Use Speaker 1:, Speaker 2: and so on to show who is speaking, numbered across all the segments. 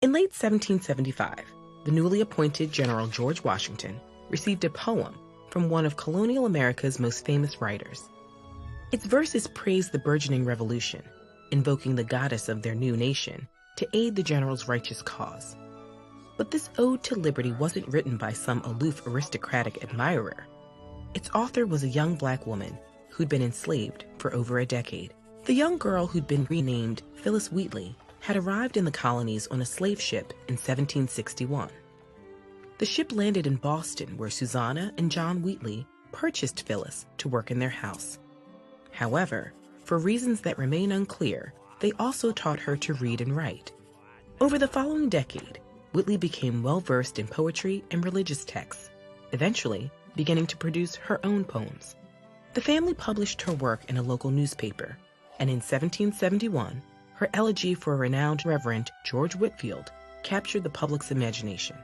Speaker 1: In late 1775, the newly appointed General George Washington received a poem from one of colonial America's most famous writers. Its verses praised the burgeoning revolution, invoking the goddess of their new nation to aid the general's righteous cause. But this ode to liberty wasn't written by some aloof aristocratic admirer. Its author was a young black woman who'd been enslaved for over a decade. The young girl, who'd been renamed Phillis Wheatley, had arrived in the colonies on a slave ship in 1761. The ship landed in Boston, where Susanna and John Wheatley purchased Phillis to work in their house. However, for reasons that remain unclear, they also taught her to read and write. Over the following decade, Wheatley became well-versed in poetry and religious texts, eventually beginning to produce her own poems. The family published her work in a local newspaper, and in 1771, her elegy for renowned Reverend George Whitefield captured the public's imagination.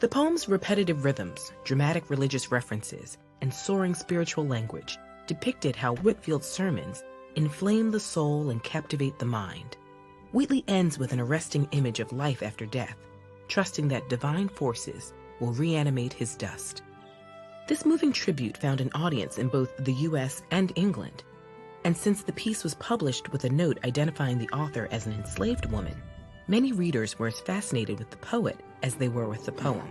Speaker 1: The poem's repetitive rhythms, dramatic religious references, and soaring spiritual language depicted how Whitefield's sermons inflame the soul and captivate the mind. Wheatley ends with an arresting image of life after death, trusting that divine forces will reanimate his dust. This moving tribute found an audience in both the U.S. and England, and since the piece was published with a note identifying the author as an enslaved woman, many readers were as fascinated with the poet as they were with the poem.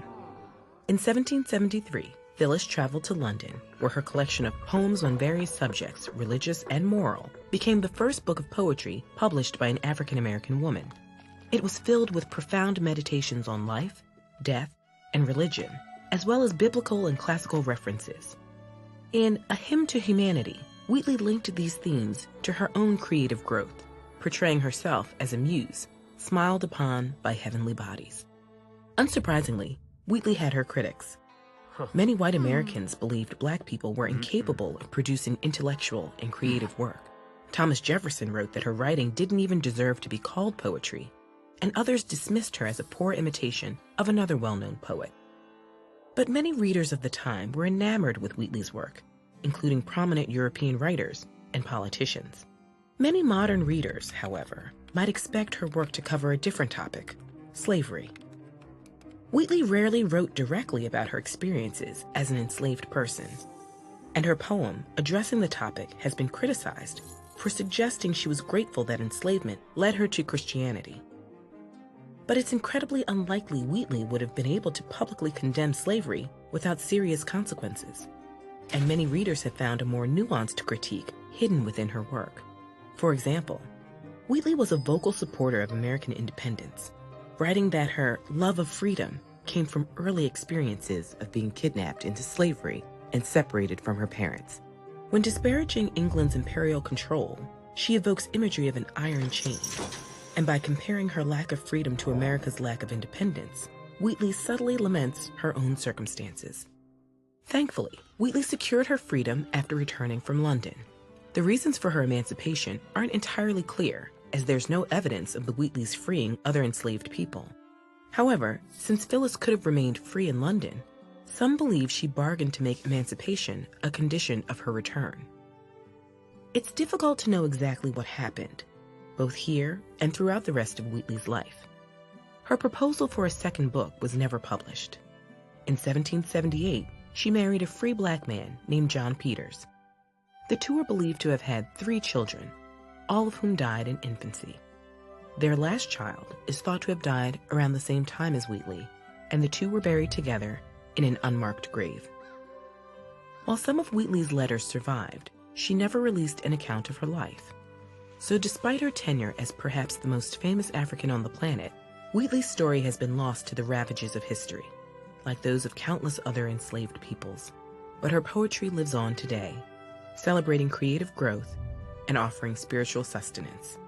Speaker 1: In 1773, Phillis traveled to London, where her collection of poems on various subjects, religious and moral, became the first book of poetry published by an African-American woman. It was filled with profound meditations on life, death, and religion, as well as biblical and classical references. In A Hymn to Humanity, Wheatley linked these themes to her own creative growth, portraying herself as a muse, smiled upon by heavenly bodies. Unsurprisingly, Wheatley had her critics. Many white Americans believed black people were incapable of producing intellectual and creative work. Thomas Jefferson wrote that her writing didn't even deserve to be called poetry, and others dismissed her as a poor imitation of another well-known poet. But many readers of the time were enamored with Wheatley's work, including prominent European writers and politicians. Many modern readers, however, might expect her work to cover a different topic: slavery. Wheatley rarely wrote directly about her experiences as an enslaved person, and her poem addressing the topic has been criticized for suggesting she was grateful that enslavement led her to Christianity. But it's incredibly unlikely Wheatley would have been able to publicly condemn slavery without serious consequences, and many readers have found a more nuanced critique hidden within her work. For example, Wheatley was a vocal supporter of American independence, writing that her love of freedom came from early experiences of being kidnapped into slavery and separated from her parents. When disparaging England's imperial control, she evokes imagery of an iron chain, and by comparing her lack of freedom to America's lack of independence, Wheatley subtly laments her own circumstances. Thankfully, Wheatley secured her freedom after returning from London. The reasons for her emancipation aren't entirely clear, as there's no evidence of the Wheatleys freeing other enslaved people. However, since Phillis could have remained free in London, some believe she bargained to make emancipation a condition of her return. It's difficult to know exactly what happened, both here and throughout the rest of Wheatley's life. Her proposal for a second book was never published. In 1778, she married a free black man named John Peters. The two are believed to have had 3 children, all of whom died in infancy. Their last child is thought to have died around the same time as Wheatley, and the two were buried together in an unmarked grave. While some of Wheatley's letters survived, she never released an account of her life. So despite her tenure as perhaps the most famous African on the planet, Wheatley's story has been lost to the ravages of history, like those of countless other enslaved peoples. But her poetry lives on today, celebrating creative growth and offering spiritual sustenance.